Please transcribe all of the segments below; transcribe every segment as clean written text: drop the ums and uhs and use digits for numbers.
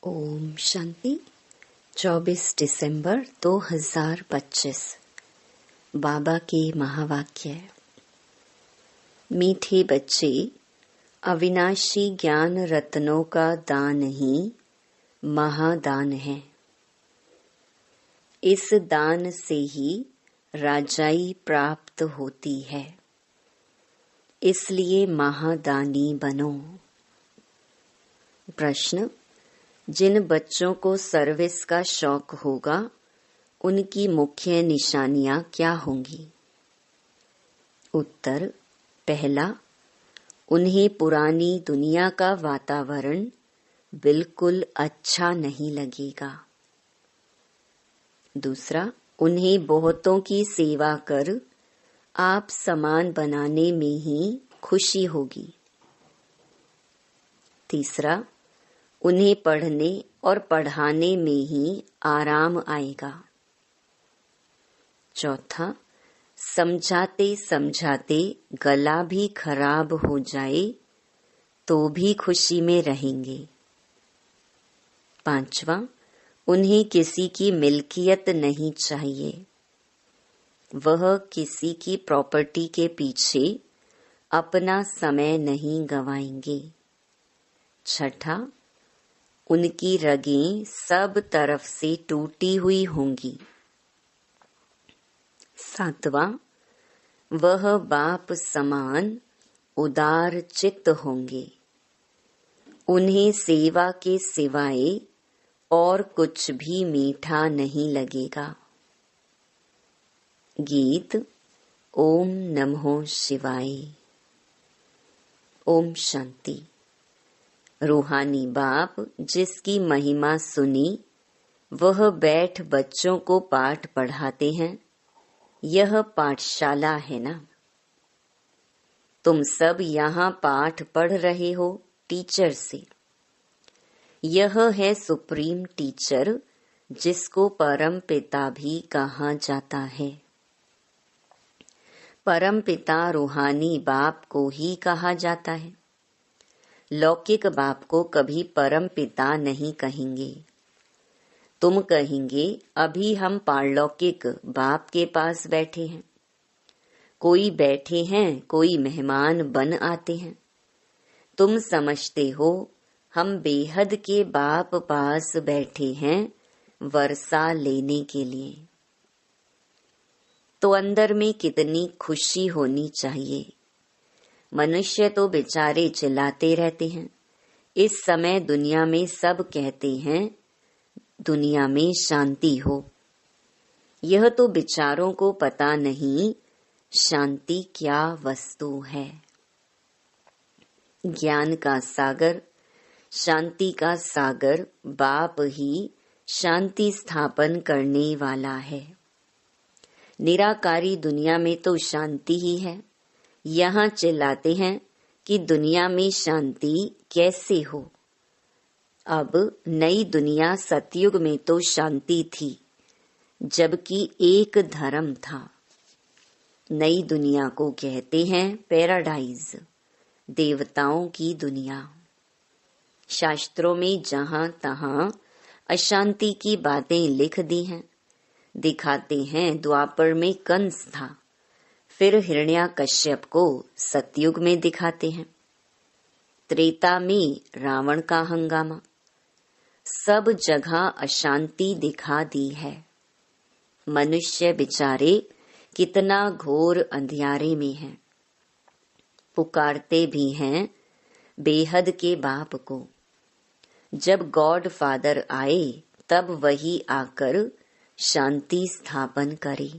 ओम शांति। 24 दिसंबर 2025। बाबा के महावाक्य। मीठे बच्चे, अविनाशी ज्ञान रत्नों का दान ही महादान है। इस दान से ही राजाई प्राप्त होती है, इसलिए महादानी बनो। प्रश्न: जिन बच्चों को सर्विस का शौक होगा, उनकी मुख्य निशानियां क्या होंगी? उत्तर: पहला, उन्हें पुरानी दुनिया का वातावरण बिल्कुल अच्छा नहीं लगेगा। दूसरा, उन्हें बहुतों की सेवा कर आप समान बनाने में ही खुशी होगी। तीसरा, उन्हें पढ़ने और पढ़ाने में ही आराम आएगा। चौथा, समझाते समझाते गला भी खराब हो जाए तो भी खुशी में रहेंगे। पांचवा, उन्हें किसी की मिल्कियत नहीं चाहिए। वह किसी की प्रॉपर्टी के पीछे अपना समय नहीं गंवाएंगे। छठा, उनकी रगें सब तरफ से टूटी हुई होंगी। सातवां, वह बाप समान उदार चित्त होंगे। उन्हें सेवा के सिवाय और कुछ भी मीठा नहीं लगेगा। गीत। ओम नमो शिवाय। ओम शांति। रूहानी बाप जिसकी महिमा सुनी, वह बैठ बच्चों को पाठ पढ़ाते हैं। यह पाठशाला है ना। तुम सब यहाँ पाठ पढ़ रहे हो टीचर से। यह है सुप्रीम टीचर, जिसको परम पिता भी कहा जाता है। परम पिता रूहानी बाप को ही कहा जाता है। लौकिक बाप को कभी परम पिता नहीं कहेंगे। तुम कहेंगे अभी हम पारलौकिक बाप के पास बैठे हैं। कोई बैठे हैं, कोई मेहमान बन आते हैं। तुम समझते हो हम बेहद के बाप पास बैठे हैं वर्षा लेने के लिए। तो अंदर में कितनी खुशी होनी चाहिए। मनुष्य तो बेचारे चिल्लाते रहते हैं। इस समय दुनिया में सब कहते हैं दुनिया में शांति हो। यह तो बेचारों को पता नहीं शांति क्या वस्तु है। ज्ञान का सागर, शांति का सागर बाप ही शांति स्थापन करने वाला है। निराकारी दुनिया में तो शांति ही है। यहाँ चिल्लाते हैं कि दुनिया में शांति कैसे हो। अब नई दुनिया सतयुग में तो शांति थी, जबकि एक धर्म था। नई दुनिया को कहते हैं पैराडाइज, देवताओं की दुनिया। शास्त्रों में जहाँ तहाँ अशांति की बातें लिख दी हैं। दिखाते हैं द्वापर में कंस था, फिर हिरण्याकश्यप को सतयुग में दिखाते हैं। त्रेता में रावण का हंगामा। सब जगह अशांति दिखा दी है। मनुष्य बेचारे कितना घोर अंधियारे में हैं। पुकारते भी हैं बेहद के बाप को। जब गॉड फादर आए तब वही आकर शांति स्थापन करे।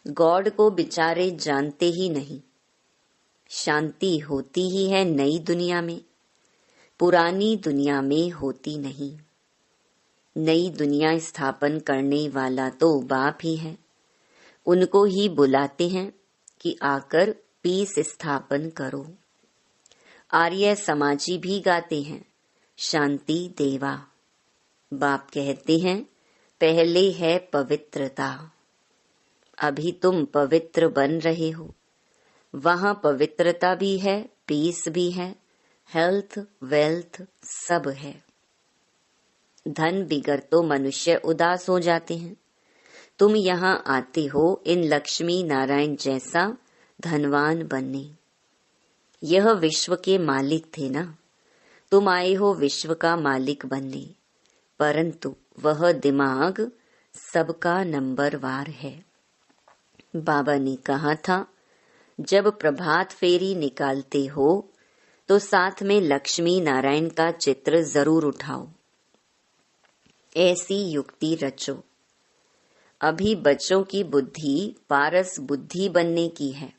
गॉड को बेचारे जानते ही नहीं। शांति होती ही है नई दुनिया में, पुरानी दुनिया में होती नहीं। नई दुनिया स्थापन करने वाला तो बाप ही है। उनको ही बुलाते हैं कि आकर पीस स्थापन करो। आर्य समाजी भी गाते हैं शांति देवा। बाप कहते हैं पहले है पवित्रता। अभी तुम पवित्र बन रहे हो। वहाँ पवित्रता भी है, पीस भी है, हेल्थ, वेल्थ सब है। धन बिगड़ तो मनुष्य उदास हो जाते हैं। तुम यहाँ आते हो इन लक्ष्मी नारायण जैसा धनवान बनने। यह विश्व के मालिक थे ना, तुम आए हो विश्व का मालिक बनने, परंतु वह दिमाग सबका नंबरवार है। बाबा ने कहा था, जब प्रभात फेरी निकालते हो तो साथ में लक्ष्मी नारायण का चित्र जरूर उठाओ। ऐसी युक्ति रचो। अभी बच्चों की बुद्धि पारस बुद्धि बनने की है।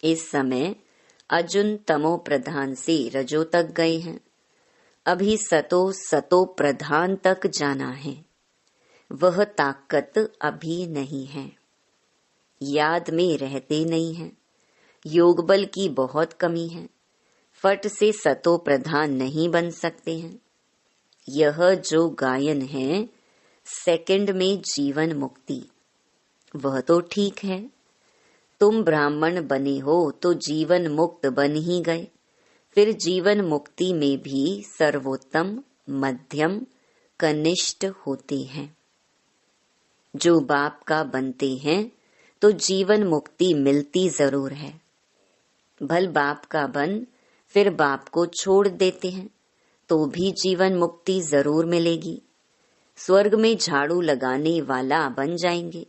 इस समय अर्जुन तमो प्रधान से रजो तक गए हैं। अभी सतो प्रधान तक जाना है। वह ताकत अभी नहीं है। याद में रहते नहीं हैं। योग बल की बहुत कमी है। फट से सतो प्रधान नहीं बन सकते हैं। यह जो गायन है सेकंड में जीवन मुक्ति, वह तो ठीक है। तुम ब्राह्मण बने हो तो जीवन मुक्त बन ही गए। फिर जीवन मुक्ति में भी सर्वोत्तम, मध्यम, कनिष्ठ होते हैं। जो बाप का बनते हैं तो जीवन मुक्ति मिलती जरूर है। भल बाप का बन फिर बाप को छोड़ देते हैं तो भी जीवन मुक्ति जरूर मिलेगी। स्वर्ग में झाड़ू लगाने वाला बन जाएंगे,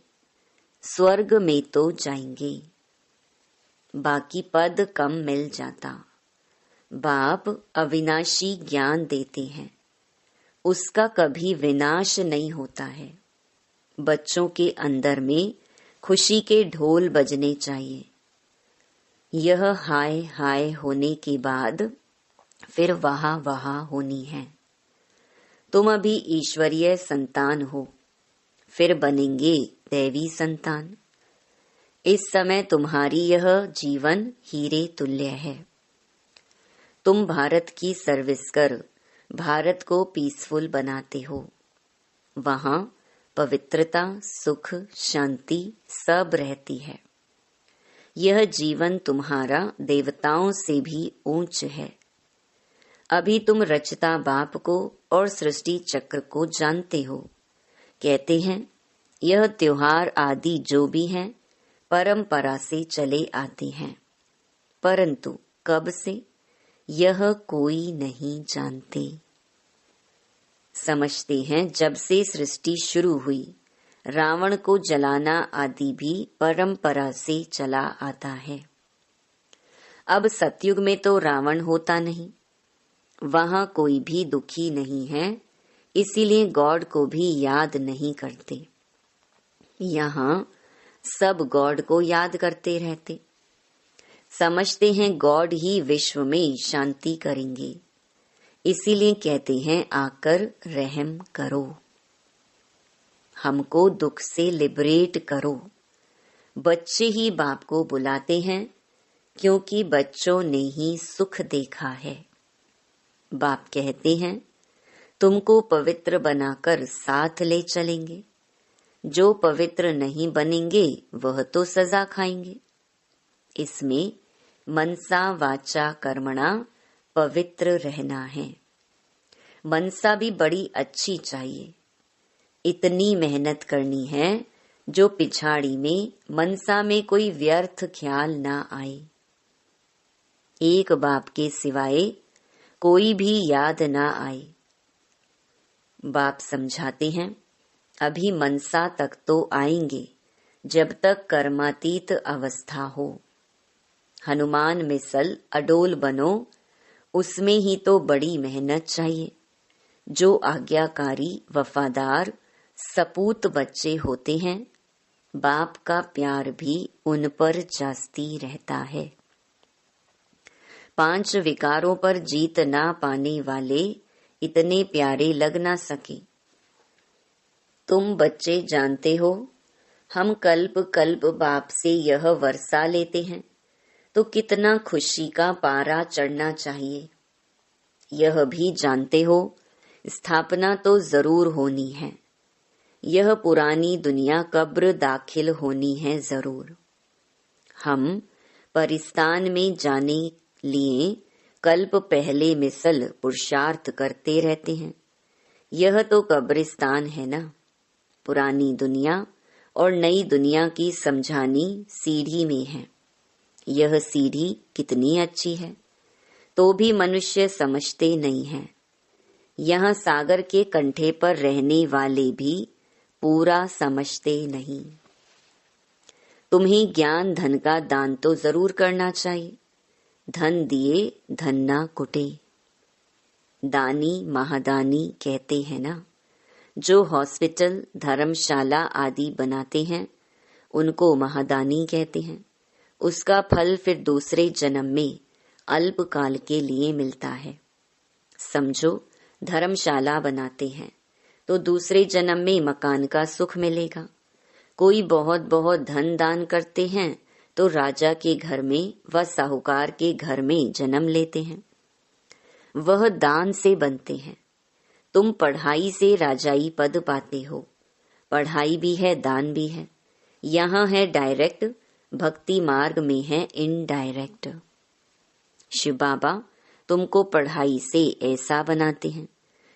स्वर्ग में तो जाएंगे। बाकी पद कम मिल जाता। बाप अविनाशी ज्ञान देते हैं, उसका कभी विनाश नहीं होता है। बच्चों के अंदर में खुशी के ढोल बजने चाहिए। यह हाय हाय होने के बाद फिर वहा वहा होनी है। तुम अभी ईश्वरीय संतान हो, फिर बनेंगे दैवी संतान। इस समय तुम्हारी यह जीवन हीरे तुल्य है। तुम भारत की सर्विस कर भारत को पीसफुल बनाते हो। वहाँ पवित्रता, सुख, शांति सब रहती है। यह जीवन तुम्हारा देवताओं से भी ऊंच है। अभी तुम रचता बाप को और सृष्टि चक्र को जानते हो। कहते हैं यह त्योहार आदि जो भी हैं परंपरा से चले आते हैं, परंतु कब से यह कोई नहीं जानते। समझते हैं जब से सृष्टि शुरू हुई रावण को जलाना आदि भी परंपरा से चला आता है। अब सतयुग में तो रावण होता नहीं, वहां कोई भी दुखी नहीं है, इसीलिए गॉड को भी याद नहीं करते। यहाँ सब गॉड को याद करते रहते। समझते हैं गॉड ही विश्व में शांति करेंगे, इसीलिए कहते हैं आकर रहम करो, हमको दुख से लिबरेट करो। बच्चे ही बाप को बुलाते हैं क्योंकि बच्चों ने ही सुख देखा है। बाप कहते हैं तुमको पवित्र बनाकर साथ ले चलेंगे। जो पवित्र नहीं बनेंगे वह तो सजा खाएंगे। इसमें मनसा वाचा कर्मणा पवित्र रहना है। मनसा भी बड़ी अच्छी चाहिए। इतनी मेहनत करनी है जो पिछाड़ी में मनसा में कोई व्यर्थ ख्याल ना आए। एक बाप के सिवाय कोई भी याद ना आए। बाप समझाते हैं अभी मनसा तक तो आएंगे जब तक कर्मातीत अवस्था हो। हनुमान मिसल अडोल बनो, उसमें ही तो बड़ी मेहनत चाहिए। जो आज्ञाकारी वफादार सपूत बच्चे होते हैं बाप का प्यार भी उन पर जास्ती रहता है। 5 विकारों पर जीत ना पाने वाले इतने प्यारे लग ना सके। तुम बच्चे जानते हो हम कल्प कल्प बाप से यह वर्षा लेते हैं तो कितना खुशी का पारा चढ़ना चाहिए। यह भी जानते हो स्थापना तो जरूर होनी है। यह पुरानी दुनिया कब्र दाखिल होनी है जरूर। हम परिस्तान में जाने लिए कल्प पहले मिसल पुरुषार्थ करते रहते हैं यह तो कब्रिस्तान है ना। पुरानी दुनिया और नई दुनिया की समझानी सीढ़ी में है। यह सीढ़ी कितनी अच्छी है, तो भी मनुष्य समझते नहीं हैं। यहाँ सागर के कंठे पर रहने वाले भी पूरा समझते नहीं। तुम्हें ज्ञान धन का दान तो जरूर करना चाहिए। धन दिए धन ना कुटे। दानी महादानी कहते हैं ना। जो हॉस्पिटल, धर्मशाला आदि बनाते हैं उनको महादानी कहते हैं। उसका फल फिर दूसरे जन्म में अल्पकाल के लिए मिलता है। समझो, धर्मशाला बनाते हैं तो दूसरे जन्म में मकान का सुख मिलेगा। कोई बहुत बहुत धन दान करते हैं तो राजा के घर में व साहूकार के घर में जन्म लेते हैं। वह दान से बनते हैं। तुम पढ़ाई से राजाई पद पाते हो। पढ़ाई भी है, दान भी है। यहाँ है डायरेक्ट, भक्ति मार्ग में है इनडायरेक्ट। शिव बाबा तुमको पढ़ाई से ऐसा बनाते हैं।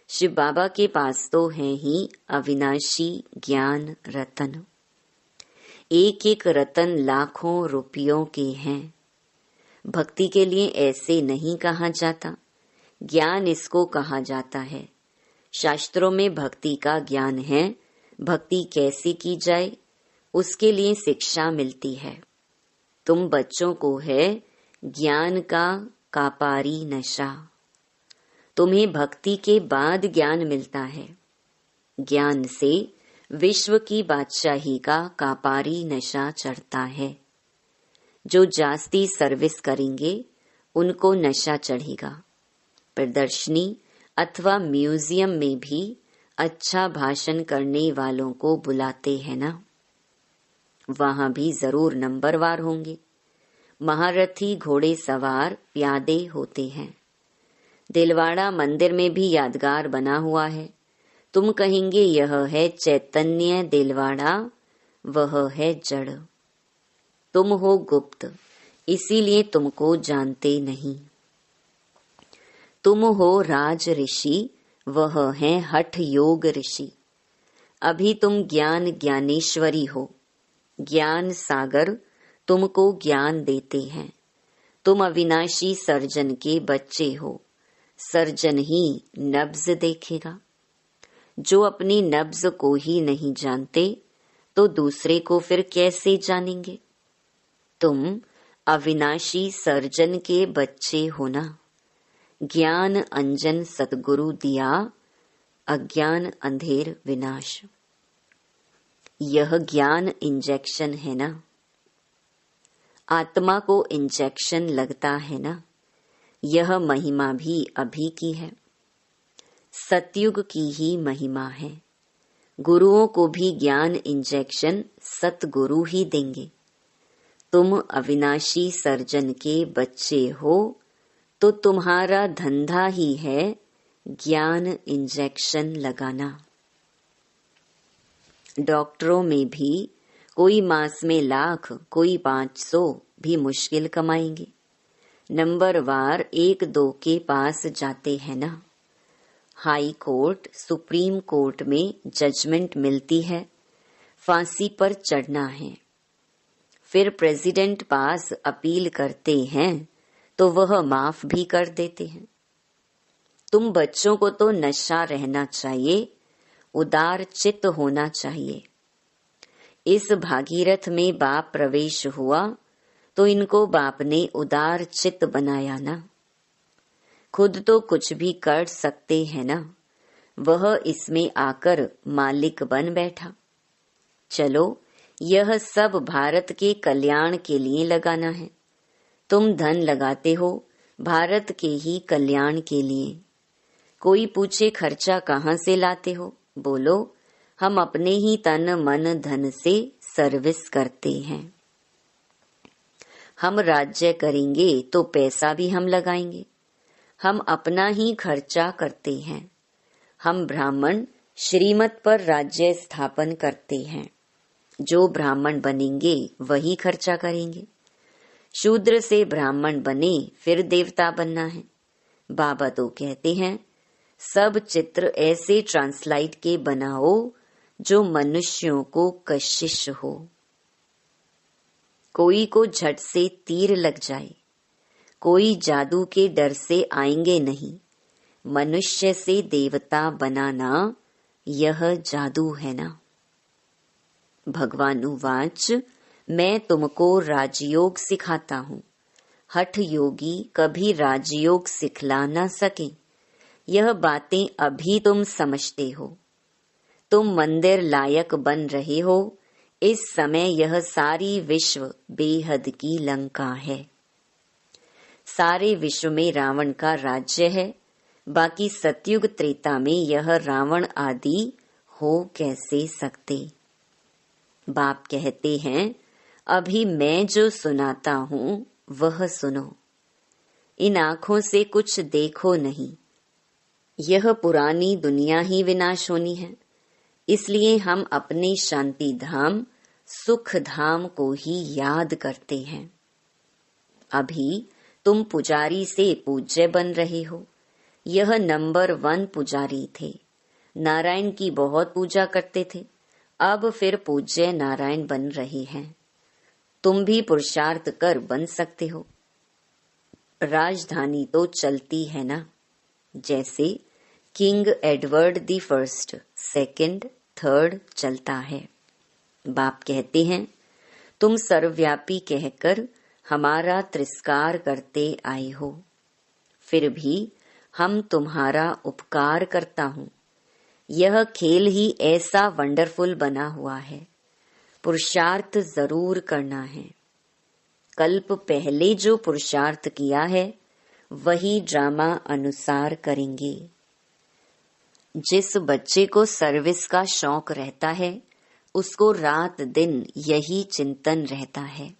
शिव बाबा के पास तो है ही अविनाशी ज्ञान रतन। एक एक रतन लाखों रुपयों के हैं। भक्ति के लिए ऐसे नहीं कहा जाता, ज्ञान इसको कहा जाता है। शास्त्रों में भक्ति का ज्ञान है। भक्ति कैसे की जाए उसके लिए शिक्षा मिलती है। तुम बच्चों को है ज्ञान का कापारी नशा। तुम्हें भक्ति के बाद ज्ञान मिलता है। ज्ञान से विश्व की बादशाही का कापारी नशा चढ़ता है। जो जास्ती सर्विस करेंगे उनको नशा चढ़ेगा। प्रदर्शनी अथवा म्यूजियम में भी अच्छा भाषण करने वालों को बुलाते हैं ना। वहां भी जरूर नंबरवार होंगे। महारथी घोड़े सवार प्यादे होते हैं। दिलवाड़ा मंदिर में भी यादगार बना हुआ है। तुम कहेंगे यह है चैतन्य दिलवाड़ा, वह है जड़। तुम हो गुप्त, इसीलिए तुमको जानते नहीं। तुम हो राज ऋषि, वह है हठ योग ऋषि। अभी तुम ज्ञान ज्ञानेश्वरी हो। ज्ञान सागर तुमको ज्ञान देते हैं। तुम अविनाशी सर्जन के बच्चे हो। सर्जन ही नब्ज देखेगा। जो अपनी नब्ज को ही नहीं जानते तो दूसरे को फिर कैसे जानेंगे। तुम अविनाशी सर्जन के बच्चे हो ना। ज्ञान अंजन सतगुरु दिया, अज्ञान अंधेर विनाश। यह ज्ञान इंजेक्शन है ना। आत्मा को इंजेक्शन लगता है ना। यह महिमा भी अभी की है। सतयुग की ही महिमा है। गुरुओं को भी ज्ञान इंजेक्शन सतगुरु ही देंगे। तुम अविनाशी सर्जन के बच्चे हो तो तुम्हारा धंधा ही है ज्ञान इंजेक्शन लगाना। डॉक्टरों में भी कोई मास में 1,00,000, कोई 500 भी मुश्किल कमाएंगे। नंबरवार 1-2 के पास जाते हैं ना। हाई कोर्ट, सुप्रीम कोर्ट में जजमेंट मिलती है, फांसी पर चढ़ना है। फिर प्रेसिडेंट पास अपील करते हैं तो वह माफ भी कर देते हैं। तुम बच्चों को तो नशा रहना चाहिए, उदार चित्त होना चाहिए। इस भागीरथ में बाप प्रवेश हुआ तो इनको बाप ने उदार चित्त बनाया ना। खुद तो कुछ भी कर सकते हैं ना। वह इसमें आकर मालिक बन बैठा। चलो, यह सब भारत के कल्याण के लिए लगाना है। तुम धन लगाते हो भारत के ही कल्याण के लिए। कोई पूछे खर्चा कहाँ से लाते हो, बोलो हम अपने ही तन मन धन से सर्विस करते हैं। हम राज्य करेंगे तो पैसा भी हम लगाएंगे। हम अपना ही खर्चा करते हैं। हम ब्राह्मण श्रीमत पर राज्य स्थापन करते हैं। जो ब्राह्मण बनेंगे वही खर्चा करेंगे। शूद्र से ब्राह्मण बने फिर देवता बनना है। बाबा तो कहते हैं सब चित्र ऐसे ट्रांसलाइट के बनाओ जो मनुष्यों को कशिश हो। कोई को झट से तीर लग जाए, कोई जादू के डर से आएंगे नहीं। मनुष्य से देवता बनाना यह जादू है ना। भगवानुवाच, मैं तुमको राजयोग सिखाता हूँ। हठ योगी कभी राजयोग सिखला न सके। यह बातें अभी तुम समझते हो। तुम मंदिर लायक बन रहे हो। इस समय यह सारी विश्व बेहद की लंका है। सारे विश्व में रावण का राज्य है। बाकी सतयुग त्रेता में यह रावण आदि हो कैसे सकते। बाप कहते हैं, अभी मैं जो सुनाता हूँ वह सुनो। इन आँखों से कुछ देखो नहीं। यह पुरानी दुनिया ही विनाश होनी है। इसलिए हम अपने शांति धाम सुख धाम को ही याद करते हैं। अभी तुम पुजारी से पूज्य बन रहे हो। यह नंबर 1 पुजारी थे। नारायण की बहुत पूजा करते थे। अब फिर पूज्य नारायण बन रहे हैं। तुम भी पुरुषार्थ कर बन सकते हो। राजधानी तो चलती है ना। जैसे king Edward the first, second, third चलता है। बाप कहते हैं, तुम सर्वव्यापी कहकर हमारा तिरस्कार करते आए हो। फिर भी हम तुम्हारा उपकार करता हूँ। यह खेल ही ऐसा वंडरफुल बना हुआ है। पुरुषार्थ जरूर करना है। कल्प पहले जो पुरुषार्थ किया है वही ड्रामा अनुसार करेंगे। जिस बच्चे को सर्विस का शौक रहता है उसको रात दिन यही चिंतन रहता है।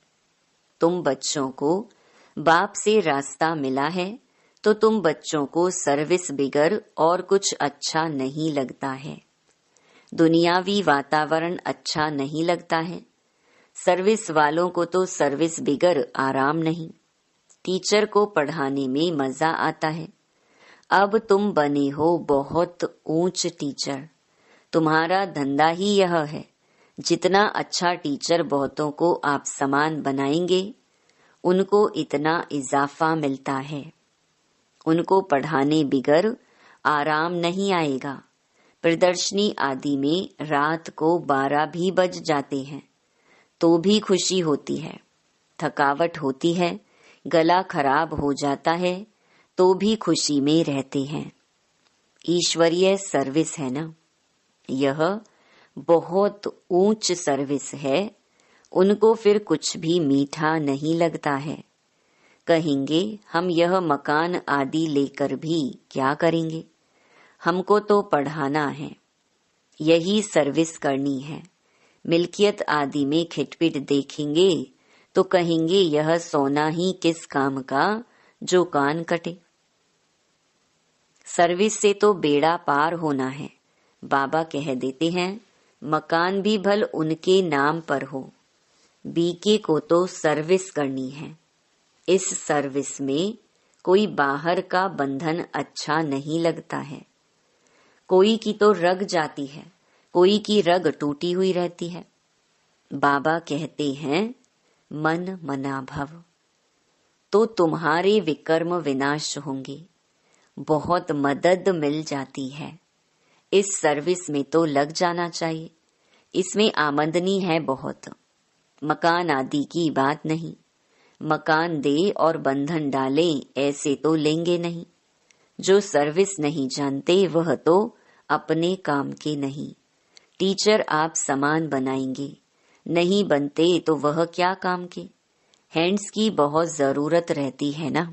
तुम बच्चों को बाप से रास्ता मिला है तो तुम बच्चों को सर्विस बिगर और कुछ अच्छा नहीं लगता है। दुनियावी वातावरण अच्छा नहीं लगता है। सर्विस वालों को तो सर्विस बिगर आराम नहीं। टीचर को पढ़ाने में मजा आता है। अब तुम बने हो बहुत ऊंच टीचर। तुम्हारा धंधा ही यह है। जितना अच्छा टीचर बहुतों को आप समान बनाएंगे उनको इतना इजाफा मिलता है। उनको पढ़ाने बिगर आराम नहीं आएगा। प्रदर्शनी आदि में रात को 12 भी बज जाते हैं तो भी खुशी होती है। थकावट होती है, गला खराब हो जाता है तो भी खुशी में रहते हैं। ईश्वरीय सर्विस है ना। यह बहुत ऊंच सर्विस है। उनको फिर कुछ भी मीठा नहीं लगता है। कहेंगे हम यह मकान आदि लेकर भी क्या करेंगे। हमको तो पढ़ाना है। यही सर्विस करनी है। मिल्कियत आदि में खिटपिट देखेंगे तो कहेंगे यह सोना ही किस काम का जो कान कटे। सर्विस से तो बेड़ा पार होना है। बाबा कह देते हैं मकान भी भल उनके नाम पर हो। बीके को तो सर्विस करनी है। इस सर्विस में कोई बाहर का बंधन अच्छा नहीं लगता है। कोई की तो रग जाती है, कोई की रग टूटी हुई रहती है। बाबा कहते हैं मन मना भव। तो तुम्हारे विकर्म विनाश होंगे। बहुत मदद मिल जाती है। इस सर्विस में तो लग जाना चाहिए। इसमें आमदनी है बहुत। मकान आदि की बात नहीं। मकान दे और बंधन डाले ऐसे तो लेंगे नहीं। जो सर्विस नहीं जानते वह तो अपने काम के नहीं। टीचर आप समान बनाएंगे, नहीं बनते तो वह क्या काम के। हैंड्स की बहुत जरूरत रहती है ना।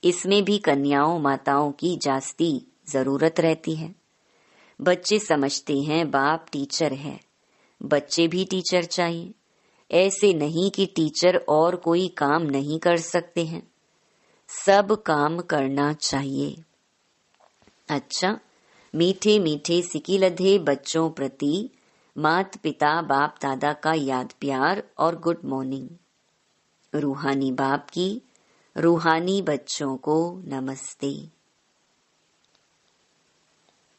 इसमें भी कन्याओं माताओं की जास्ती जरूरत रहती है। बच्चे समझते हैं बाप टीचर है, बच्चे भी टीचर चाहिए। ऐसे नहीं कि टीचर और कोई काम नहीं कर सकते हैं। सब काम करना चाहिए। अच्छा, मीठे मीठे सिकिलधे बच्चों प्रति मात पिता बाप दादा का याद प्यार और गुड मॉर्निंग। रूहानी बाप की रूहानी बच्चों को नमस्ते।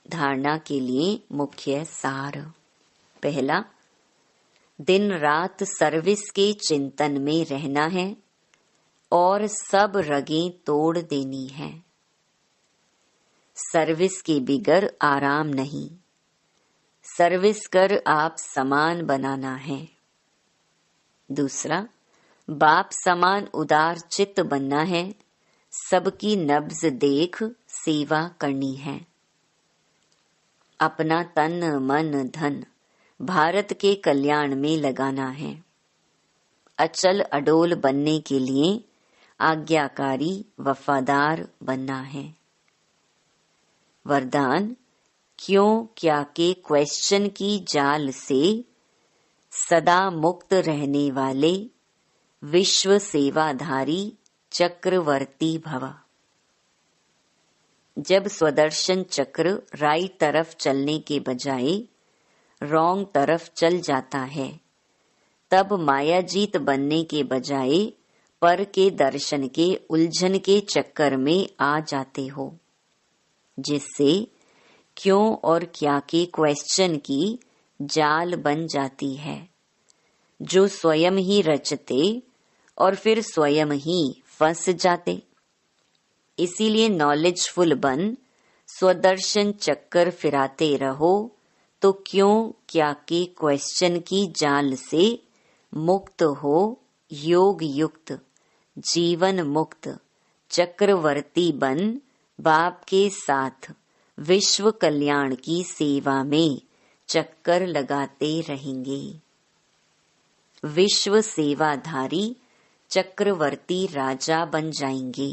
धारणा के लिए मुख्य सार। पहला, दिन रात सर्विस के चिंतन में रहना है और सब रगें तोड़ देनी है। सर्विस के बिगर आराम नहीं, सर्विस कर आप समान बनाना है। दूसरा, बाप समान उदार चित्त बनना है, सबकी नब्ज देख सेवा करनी है। अपना तन मन धन भारत के कल्याण में लगाना है। अचल अडोल बनने के लिए आज्ञाकारी वफादार बनना है। वरदान, क्यों क्या के क्वेश्चन की जाल से सदा मुक्त रहने वाले विश्व सेवाधारी चक्रवर्ती भव। जब स्वदर्शन चक्र राइट तरफ चलने के बजाय रॉन्ग तरफ चल जाता है, तब मायाजीत बनने के बजाय पर के दर्शन के उलझन के चक्कर में आ जाते हो, जिससे क्यों और क्या के क्वेश्चन की जाल बन जाती है, जो स्वयं ही रचते और फिर स्वयं ही फंस जाते। इसीलिए नॉलेजफुल बन स्वदर्शन चक्कर फिराते रहो, तो क्यों क्या के क्वेश्चन की जाल से मुक्त हो, योग युक्त जीवन मुक्त चक्रवर्ती बन बाप के साथ विश्व कल्याण की सेवा में चक्कर लगाते रहेंगे। विश्व सेवाधारी चक्रवर्ती राजा बन जाएंगे।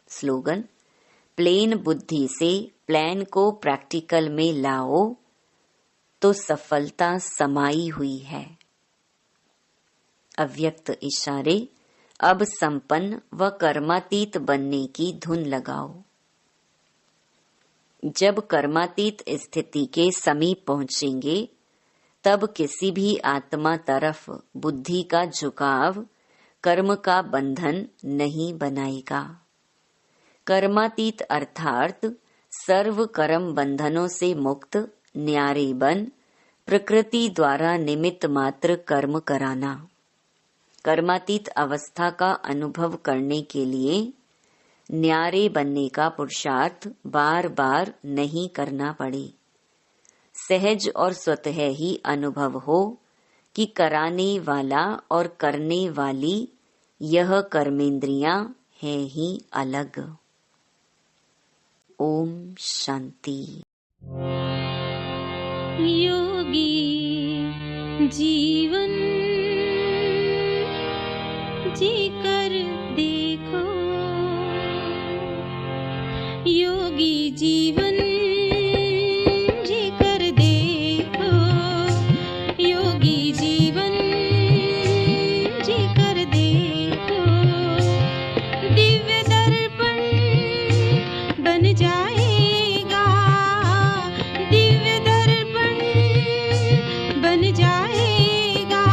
स्लोगन, प्लेन बुद्धि से प्लान को प्रैक्टिकल में लाओ तो सफलता समाई हुई है। अव्यक्त इशारे, अब संपन्न व कर्मातीत बनने की धुन लगाओ। जब कर्मातीत स्थिति के समीप पहुंचेंगे, तब किसी भी आत्मा तरफ बुद्धि का झुकाव कर्म का बंधन नहीं बनाएगा। कर्मातीत अर्थात सर्व कर्म बंधनों से मुक्त न्यारे बन प्रकृति द्वारा निमित्त मात्र कर्म कराना। कर्मातीत अवस्था का अनुभव करने के लिए न्यारे बनने का पुरुषार्थ बार बार नहीं करना पड़े। सहज और स्वतः ही अनुभव हो कि कराने वाला और करने वाली यह कर्मेंद्रियां हैं ही अलग। ओम शांति। योगी जीवन जी कर देखो, योगी जीवन जी कर देखो, योगी जीवन जी कर देखो। दिव्य दर्पण बन जाएगा, दिव्य दर्पण बन जाएगा।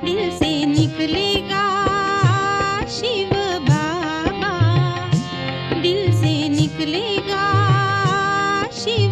दिल से निकलेगा शिव बाबा, दिल से निकलेगा शिव